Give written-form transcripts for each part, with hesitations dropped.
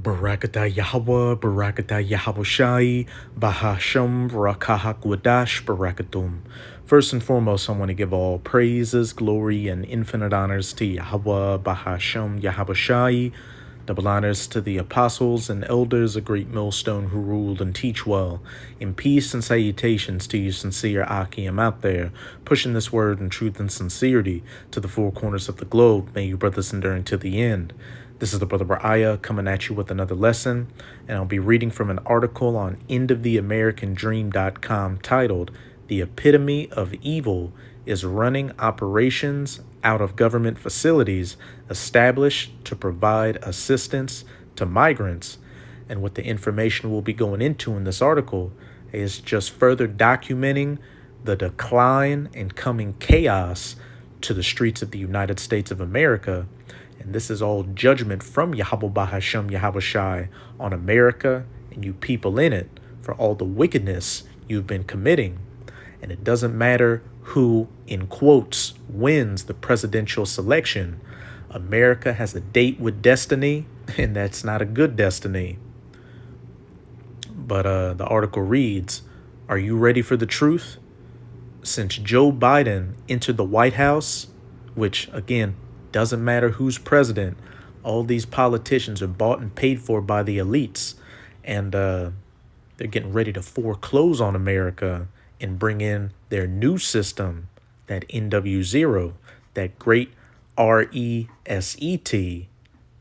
Barakata Yahweh, Barakata Yahabushai, Bahasham, Rakahak Wadash, Barakatum. First and foremost, I want to give all praises, glory, and infinite honors to Yahweh, Bahasham, Yahabushai. Double honors to the apostles and elders, a great millstone who ruled and teach well. In peace and salutations to you sincere Akim out there, pushing this word in truth and sincerity to the four corners of the globe. May you brothers endure to the end. This is the Brother Baraya coming at you with another lesson, and I'll be reading from an article on endoftheamericandream.com titled, "The Epitome of Evil is Running Operations Out of Government Facilities Established to Provide Assistance to Migrants." And what the information we'll be going into in this article is just further documenting the decline and coming chaos to the streets of the United States of America. And this is all judgment from Yahweh Bahasham Yahabushai on America and you people in it for all the wickedness you've been committing. And it doesn't matter who, in quotes, wins the presidential selection. America has a date with destiny, and that's not a good destiny. But the article reads, "Are you ready for the truth? Since Joe Biden entered the White House," which, again, doesn't matter who's president, all these politicians are bought and paid for by the elites, and they're getting ready to foreclose on America and bring in their new system, that NW0, that great RESET,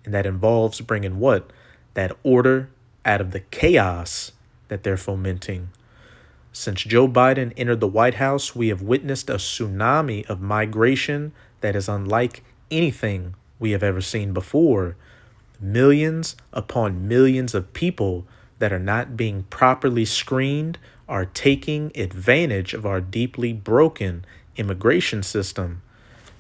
and that involves bringing what? That order out of the chaos that they're fomenting. Since Joe Biden entered the White House, we have witnessed a tsunami of migration that is unlike anything we have ever seen before. Millions upon millions of people that are not being properly screened are taking advantage of our deeply broken immigration system.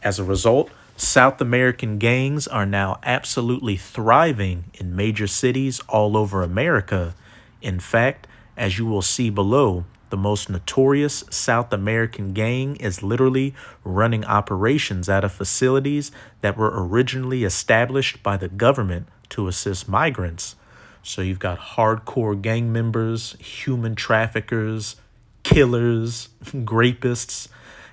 As a result, South American gangs are now absolutely thriving in major cities all over America. In fact, as you will see below, the most notorious South American gang is literally running operations out of facilities that were originally established by the government to assist migrants. So you've got hardcore gang members, human traffickers, killers, rapists,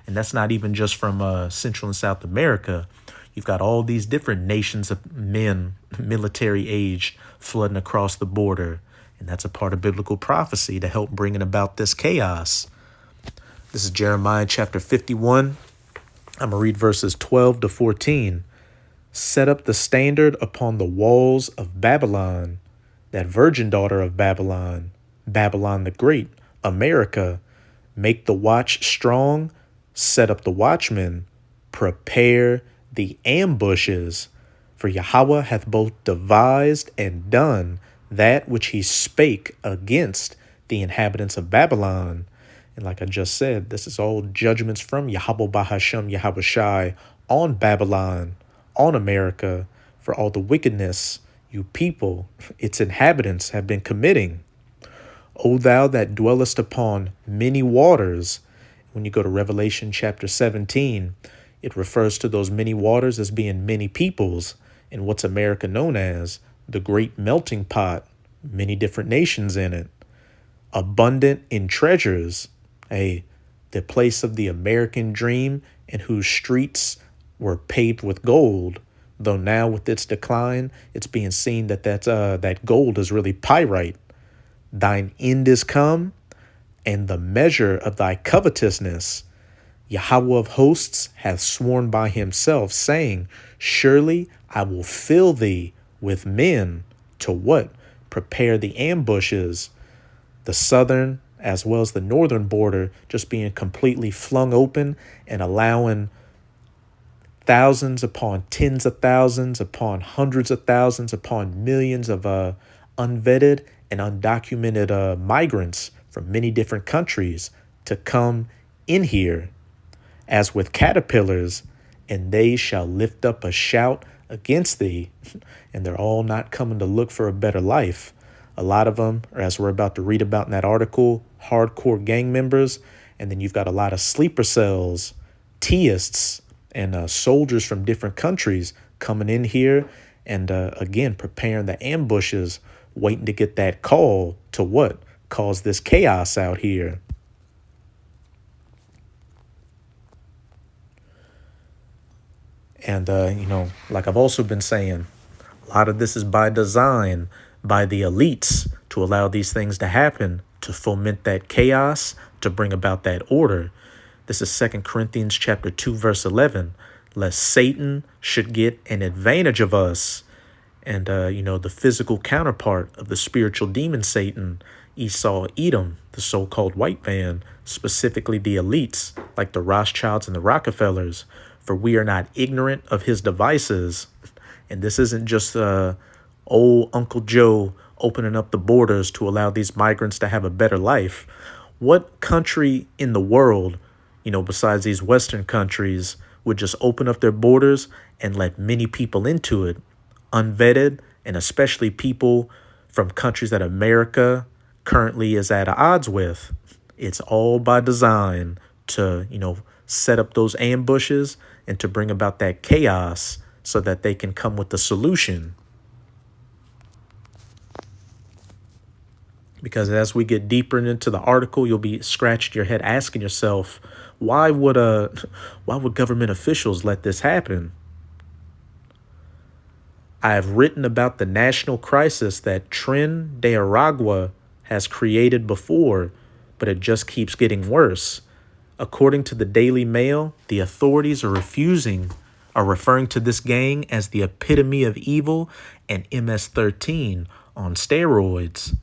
and that's not even just from Central and South America. You've got all these different nations of men, military aged, flooding across the border. And that's a part of biblical prophecy to help bringing about this chaos. This is Jeremiah chapter 51. I'm going to read verses 12 to 14. "Set up the standard upon the walls of Babylon, that virgin daughter of Babylon, Babylon the Great, America. Make the watch strong, set up the watchmen, prepare the ambushes. For Yahweh hath both devised and done that which he spake against the inhabitants of Babylon." And like I just said, this is all judgments from Yahweh Bahasham Yahabushai on Babylon, on America, for all the wickedness you people, its inhabitants, have been committing. "O thou that dwellest upon many waters," when you go to Revelation chapter 17, it refers to those many waters as being many peoples, and what's America known as? The great melting pot, many different nations in it. "Abundant in treasures," the place of the American dream and whose streets were paved with gold, though now with its decline, it's being seen that that gold is really pyrite. "Thine end is come, and the measure of thy covetousness. Yahweh of hosts hath sworn by himself, saying, Surely I will fill thee with men." To what? Prepare the ambushes. The southern as well as the northern border just being completely flung open and allowing thousands upon tens of thousands upon hundreds of thousands upon millions of unvetted and undocumented migrants from many different countries to come in here. "As with caterpillars, and they shall lift up a shout against thee." And they're all not coming to look for a better life. A lot of them, or as we're about to read about in that article, hardcore gang members. And then you've got a lot of sleeper cells, Teists, and soldiers from different countries coming in here And again, preparing the ambushes, waiting to get that call to what? Cause this chaos out here. And, like I've also been saying, a lot of this is by design, by the elites to allow these things to happen, to foment that chaos, to bring about that order. This is 2 Corinthians chapter 2, verse 11. Lest Satan should get an advantage of us. And, the physical counterpart of the spiritual demon Satan, Esau, Edom, the so-called white man, specifically the elites, like the Rothschilds and the Rockefellers, for we are not ignorant of his devices. And this isn't just old Uncle Joe opening up the borders to allow these migrants to have a better life. What country in the world, besides these Western countries, would just open up their borders and let many people into it, unvetted, and especially people from countries that America currently is at odds with? It's all by design to, set up those ambushes and to bring about that chaos so that they can come with the solution. Because as we get deeper into the article, you'll be scratching your head asking yourself, why would government officials let this happen? I have written about the national crisis that Tren de Aragua has created before, but it just keeps getting worse. According to the Daily Mail, the authorities are referring to this gang as the epitome of evil and MS-13 on steroids.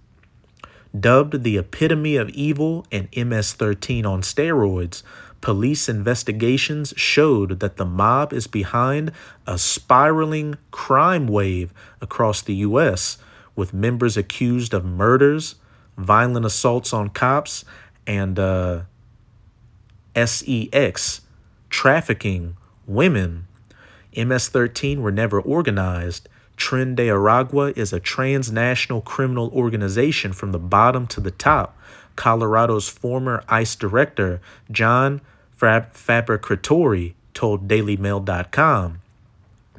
Dubbed the epitome of evil and MS-13 on steroids, police investigations showed that the mob is behind a spiraling crime wave across the U.S., with members accused of murders, violent assaults on cops, and sex, trafficking women. MS-13 were never organized. Tren de Aragua is a transnational criminal organization from the bottom to the top. Colorado's former ICE director, John Fabricatori, told DailyMail.com.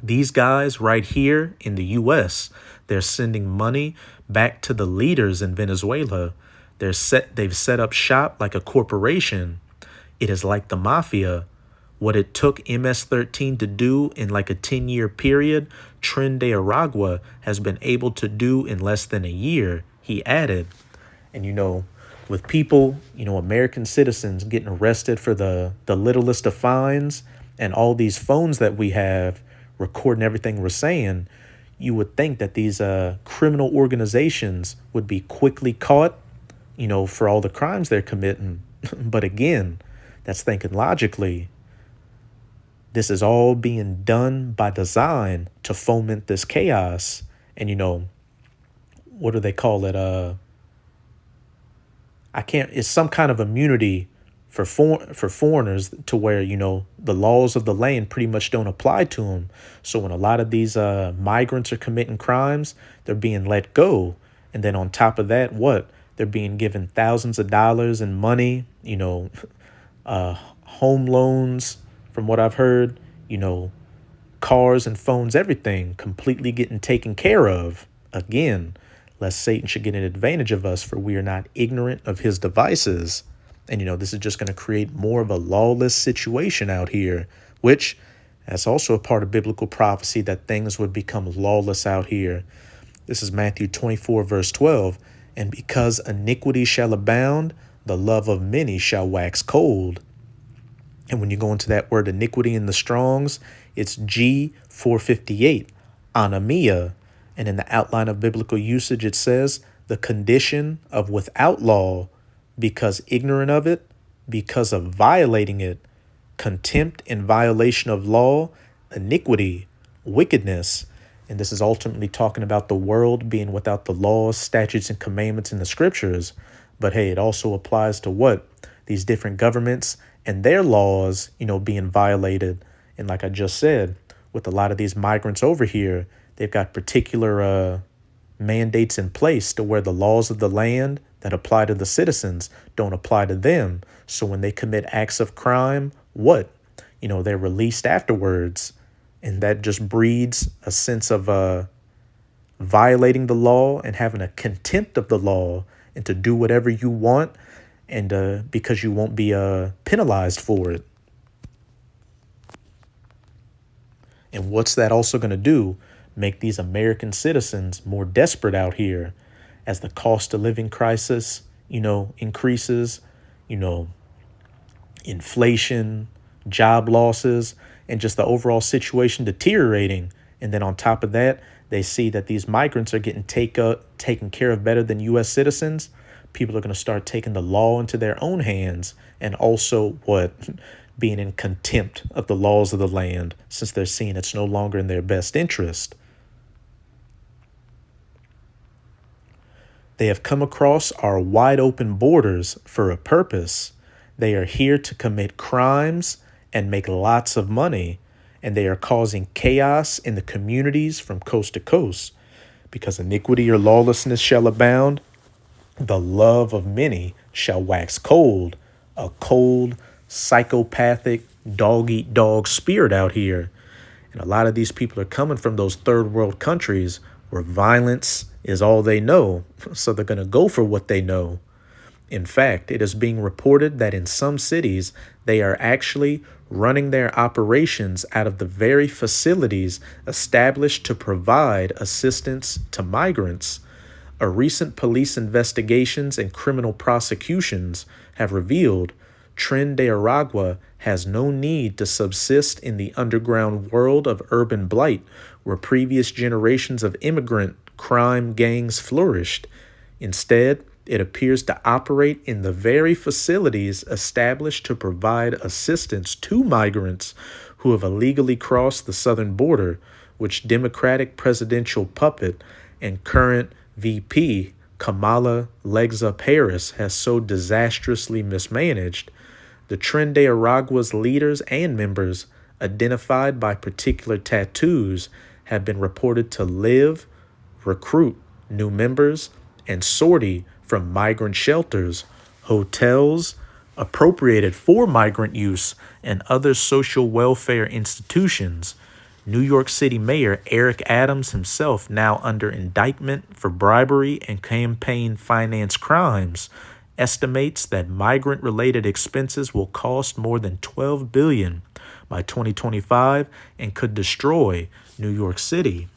These guys right here in the U.S., they're sending money back to the leaders in Venezuela. They've set up shop like a corporation. It is like the mafia. What it took MS-13 to do in like a 10-year period, Tren de Aragua has been able to do in less than a year, he added. And, with people, American citizens getting arrested for the littlest of fines and all these phones that we have recording everything we're saying, you would think that these criminal organizations would be quickly caught, for all the crimes they're committing. But again, that's thinking logically. This is all being done by design to foment this chaos. And, what do they call it? It's some kind of immunity for foreigners to where, the laws of the land pretty much don't apply to them. So when a lot of these migrants are committing crimes, they're being let go. And then on top of that, what? They're being given thousands of dollars in money, home loans, from what I've heard, cars and phones, everything completely getting taken care of. Again, lest Satan should get an advantage of us, for we are not ignorant of his devices. And, this is just going to create more of a lawless situation out here, which that's also a part of biblical prophecy, that things would become lawless out here. This is Matthew 24, verse 12. And because iniquity shall abound, the love of many shall wax cold. And when you go into that word iniquity in the Strongs, it's G458, anomia. And in the outline of biblical usage, it says the condition of without law, because ignorant of it, because of violating it, contempt and violation of law, iniquity, wickedness. And this is ultimately talking about the world being without the laws, statutes, and commandments in the scriptures. But hey, it also applies to what? These different governments and their laws, being violated. And like I just said, with a lot of these migrants over here, they've got particular mandates in place to where the laws of the land that apply to the citizens don't apply to them. So when they commit acts of crime, what? They're released afterwards. And that just breeds a sense of violating the law and having a contempt of the law and to do whatever you want and because you won't be penalized for it. And what's that also going to do? Make these American citizens more desperate out here as the cost of living crisis, increases, you know, inflation, job losses, and just the overall situation deteriorating. And then on top of that, they see that these migrants are getting taken care of better than U.S. citizens. People are going to start taking the law into their own hands and also being in contempt of the laws of the land since they're seeing it's no longer in their best interest. They have come across our wide open borders for a purpose. They are here to commit crimes and make lots of money, and they are causing chaos in the communities from coast to coast. Because iniquity or lawlessness shall abound, the love of many shall wax cold. A cold, psychopathic, dog-eat-dog spirit out here. And a lot of these people are coming from those third world countries where violence is all they know. So they're going to go for what they know. In fact, it is being reported that in some cities, they are actually running their operations out of the very facilities established to provide assistance to migrants. A recent police investigations and criminal prosecutions have revealed Tren de Aragua has no need to subsist in the underground world of urban blight where previous generations of immigrant crime gangs flourished. Instead, it appears to operate in the very facilities established to provide assistance to migrants who have illegally crossed the southern border, which Democratic presidential puppet and current VP Kamala Legs Up Harris has so disastrously mismanaged. The Tren de Aragua's leaders and members, identified by particular tattoos, have been reported to live, recruit new members, and sortie from migrant shelters, hotels, appropriated for migrant use, and other social welfare institutions. New York City Mayor Eric Adams himself now under indictment for bribery and campaign finance crimes estimates that migrant-related expenses will cost more than $12 billion by 2025 and could destroy New York City.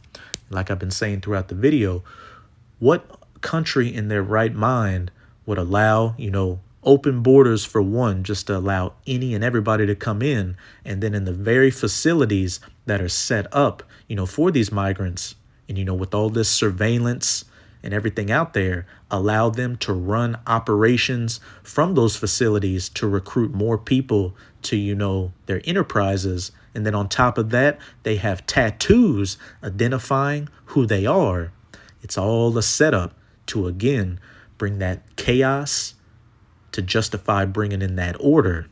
Like I've been saying throughout the video, what country in their right mind would allow, open borders for one, just to allow any and everybody to come in, and then in the very facilities that are set up, for these migrants, and with all this surveillance and everything out there, allow them to run operations from those facilities to recruit more people to, their enterprises. And then on top of that, they have tattoos identifying who they are. It's all a setup to, again, bring that chaos to justify bringing in that order.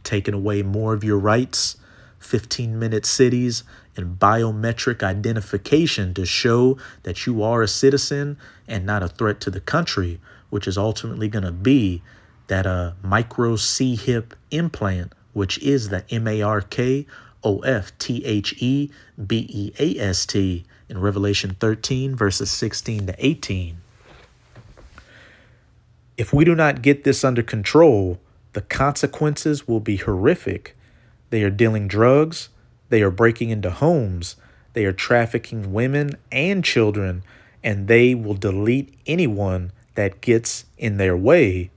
Taking away more of your rights, 15-minute cities, and biometric identification to show that you are a citizen and not a threat to the country, which is ultimately going to be that micro C-hip implant, which is the MARKOFTHEBEAST in Revelation 13, verses 16 to 18. If we do not get this under control, the consequences will be horrific. They are dealing drugs, they are breaking into homes, they are trafficking women and children, and they will delete anyone that gets in their way.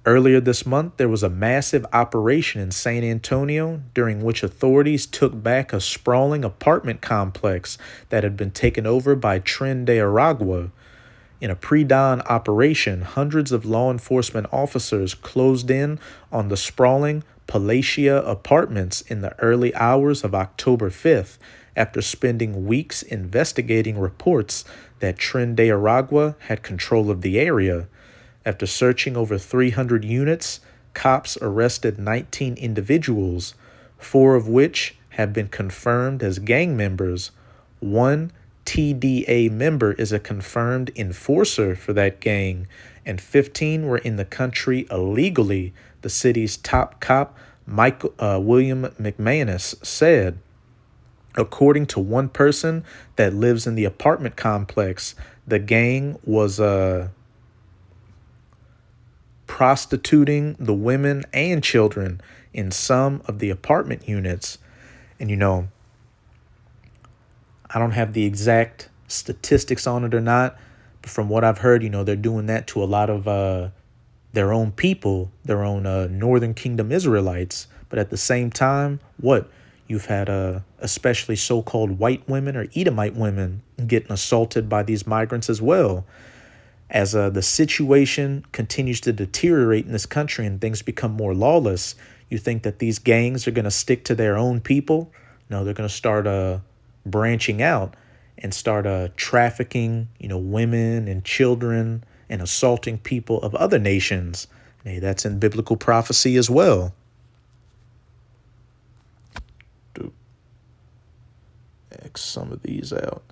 Earlier this month, there was a massive operation in San Antonio during which authorities took back a sprawling apartment complex that had been taken over by Tren de Aragua. In a pre-dawn operation, hundreds of law enforcement officers closed in on the sprawling Palacia apartments in the early hours of October 5th after spending weeks investigating reports that Tren de Aragua had control of the area. After searching over 300 units, cops arrested 19 individuals, 4 of which have been confirmed as gang members. One TDA member is a confirmed enforcer for that gang, and 15 were in the country illegally, the city's top cop, William McManus, said. According to one person that lives in the apartment complex, the gang was prostituting the women and children in some of the apartment units. And I don't have the exact statistics on it or not, but from what I've heard, they're doing that to a lot of their own people, their own Northern Kingdom Israelites. But at the same time, what? You've had especially so-called white women or Edomite women getting assaulted by these migrants as well. As the situation continues to deteriorate in this country and things become more lawless, you think that these gangs are going to stick to their own people? No, they're going to start branching out and start trafficking, women and children and assaulting people of other nations. Hey, that's in biblical prophecy as well. X some of these out.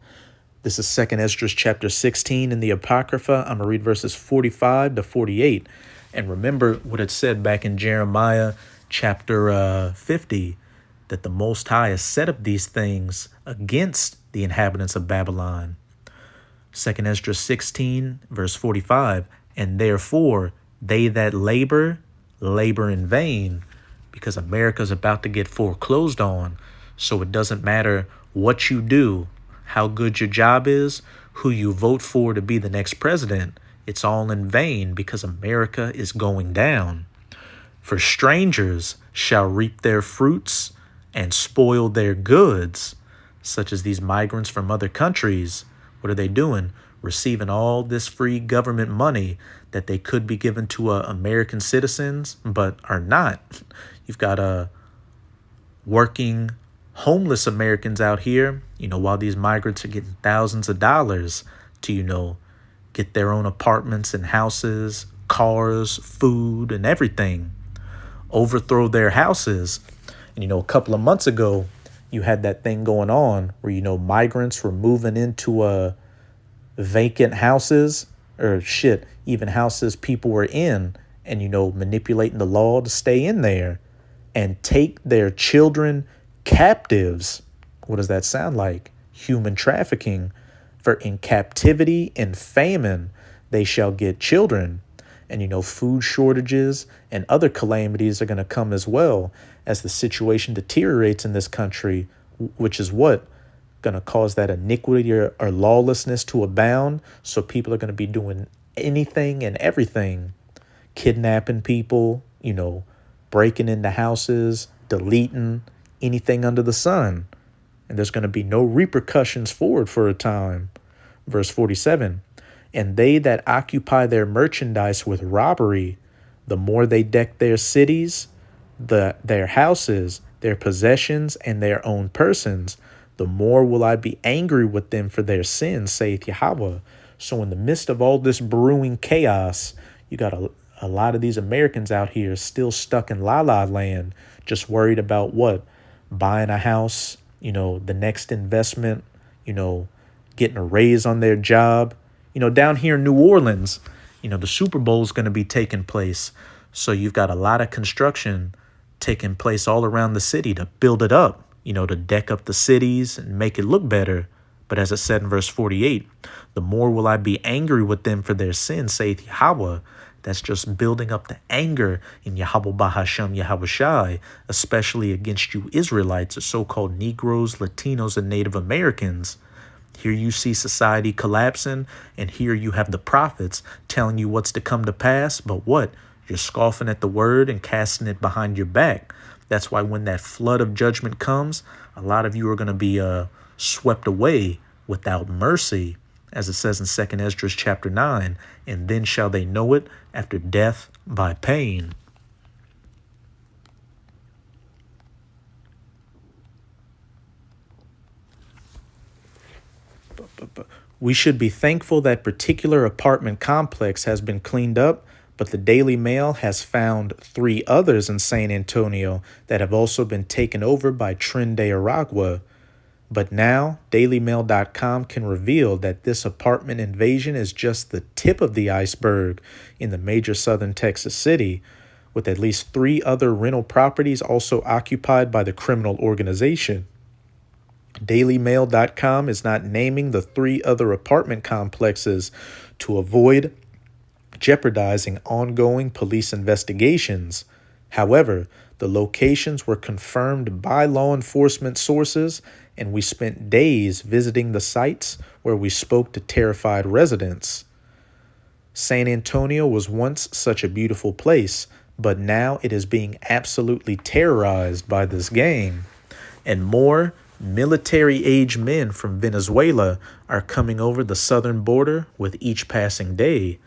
This is 2nd Esdras chapter 16 in the Apocrypha. I'm going to read verses 45 to 48. And remember what it said back in Jeremiah chapter 50, that the Most High has set up these things against the inhabitants of Babylon. 2nd Esdras 16, verse 45, and therefore they that labor, labor in vain, because America's about to get foreclosed on. So it doesn't matter what you do, how good your job is, who you vote for to be the next president. It's all in vain because America is going down. For strangers shall reap their fruits and spoil their goods, such as these migrants from other countries. What are they doing? Receiving all this free government money that they could be given to American citizens, but are not. You've got working homeless Americans out here, while these migrants are getting thousands of dollars to, get their own apartments and houses, cars, food, and everything. Overthrow their houses. And, a couple of months ago, you had that thing going on where, migrants were moving into vacant houses or even houses people were in and, manipulating the law to stay in there and take their children captives. What does that sound like? Human trafficking. For in captivity and famine, they shall get children. And, food shortages and other calamities are going to come as well as the situation deteriorates in this country, which is what? Going to cause that iniquity or lawlessness to abound. So people are going to be doing anything and everything, kidnapping people, breaking into houses, deleting anything under the sun. And there's going to be no repercussions for it for a time. Verse 47, and they that occupy their merchandise with robbery, the more they deck their cities, their houses, their possessions, and their own persons, the more will I be angry with them for their sins, saith Yahweh. So in the midst of all this brewing chaos, you got a lot of these Americans out here still stuck in la-la land, just worried about what? Buying a house, the next investment, getting a raise on their job. Down here in New Orleans, the Super Bowl is going to be taking place. So you've got a lot of construction taking place all around the city to build it up, to deck up the cities and make it look better. But as it said in verse 48, the more will I be angry with them for their sins, saith Yahweh. That's just building up the anger in Yahweh Bahashem Yahweh Shai, especially against you Israelites, the so-called Negroes, Latinos, and Native Americans. Here you see society collapsing, and here you have the prophets telling you what's to come to pass, but what? You're scoffing at the word and casting it behind your back. That's why when that flood of judgment comes, a lot of you are going to be swept away without mercy, as it says in 2nd Esdras chapter 9, and then shall they know it after death by pain. We should be thankful that particular apartment complex has been cleaned up, but the Daily Mail has found 3 others in San Antonio that have also been taken over by Tren de Aragua. But now, DailyMail.com can reveal that this apartment invasion is just the tip of the iceberg in the major southern Texas city, with at least 3 other rental properties also occupied by the criminal organization. DailyMail.com is not naming the 3 other apartment complexes to avoid jeopardizing ongoing police investigations. However, the locations were confirmed by law enforcement sources, and we spent days visiting the sites where we spoke to terrified residents. San Antonio was once such a beautiful place, but now it is being absolutely terrorized by this gang. And more military-age men from Venezuela are coming over the southern border with each passing day.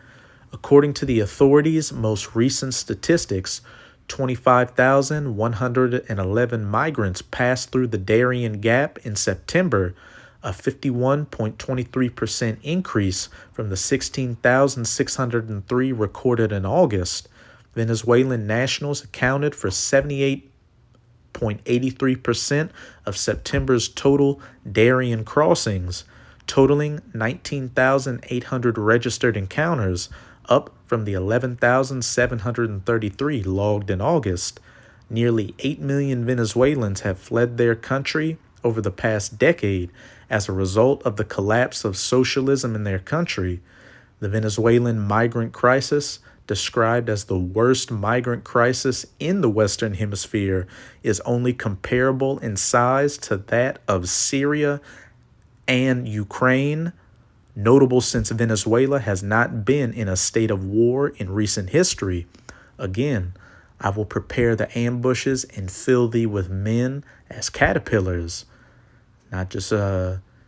According to the authorities' most recent statistics, 25,111 migrants passed through the Darien Gap in September, a 51.23% increase from the 16,603 recorded in August. Venezuelan nationals accounted for 78.83% of September's total Darien crossings, totaling 19,800 registered encounters, up from the 11,733 logged in August. Nearly 8 million Venezuelans have fled their country over the past decade as a result of the collapse of socialism in their country. The Venezuelan migrant crisis, described as the worst migrant crisis in the Western Hemisphere, is only comparable in size to that of Syria and Ukraine, notable since Venezuela has not been in a state of war in recent history. Again, I will prepare the ambushes and fill thee with men as caterpillars. Not just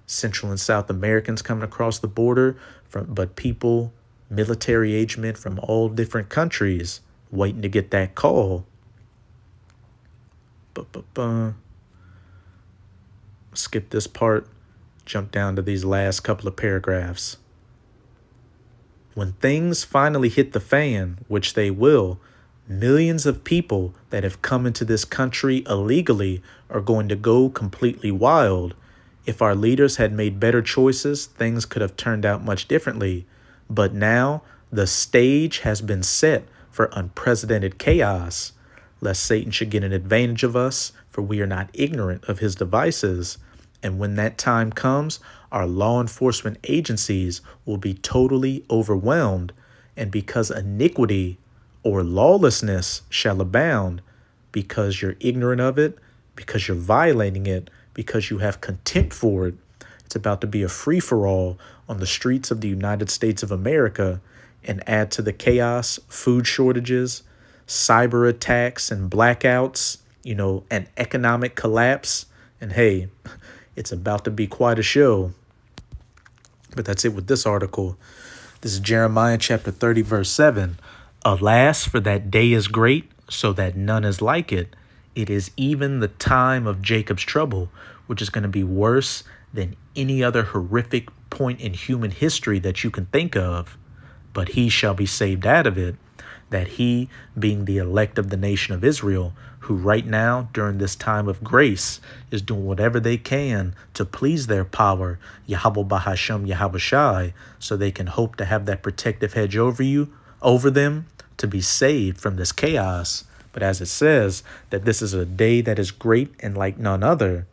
Central and South Americans coming across the border, but people, military-age men from all different countries waiting to get that call. Skip this part. Jump down to these last couple of paragraphs. When things finally hit the fan, which they will, millions of people that have come into this country illegally are going to go completely wild. If our leaders had made better choices, things could have turned out much differently. But now the stage has been set for unprecedented chaos, lest Satan should get an advantage of us, for we are not ignorant of his devices. And when that time comes, our law enforcement agencies will be totally overwhelmed. And because iniquity or lawlessness shall abound, because you're ignorant of it, because you're violating it, because you have contempt for it, it's about to be a free-for-all on the streets of the United States of America. And add to the chaos, food shortages, cyber attacks and blackouts, an economic collapse. And hey, it's about to be quite a show. But that's it with this article. This is Jeremiah chapter 30, verse 7. Alas, for that day is great, so that none is like it. It is even the time of Jacob's trouble, which is going to be worse than any other horrific point in human history that you can think of. But he shall be saved out of it, that he, being the elect of the nation of Israel, who right now, during this time of grace, is doing whatever they can to please their power, Yahweh Bahashem Yahweh Shai, so they can hope to have that protective hedge over them, to be saved from this chaos. But as it says, that this is a day that is great and like none other,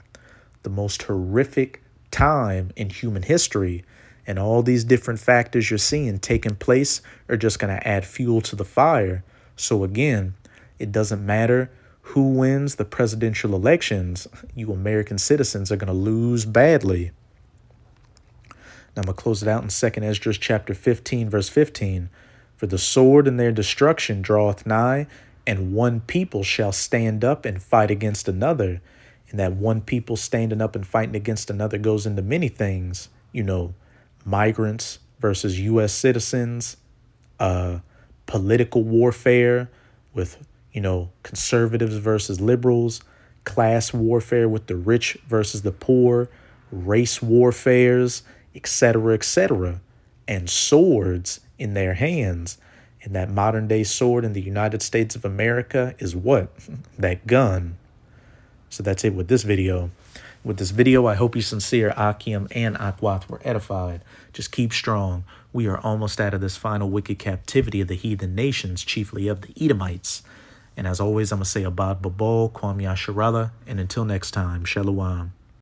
the most horrific time in human history. And all these different factors you're seeing taking place are just going to add fuel to the fire. So again, it doesn't matter who wins the presidential elections. You American citizens are going to lose badly. Now I'm going to close it out in 2 Esdras chapter 15, verse 15. For the sword and their destruction draweth nigh, and one people shall stand up and fight against another. And that one people standing up and fighting against another goes into many things. Migrants versus U.S. citizens, political warfare with, conservatives versus liberals, class warfare with the rich versus the poor, race warfares, etc., and swords in their hands. And that modern day sword in the United States of America is what? That gun. So that's it with this video. With this video, I hope you sincere Akim and Akwath were edified. Just keep strong. We are almost out of this final wicked captivity of the heathen nations, chiefly of the Edomites. And as always, I'm going to say Abad Babal, Kwam Yasharala, and until next time, Shalom.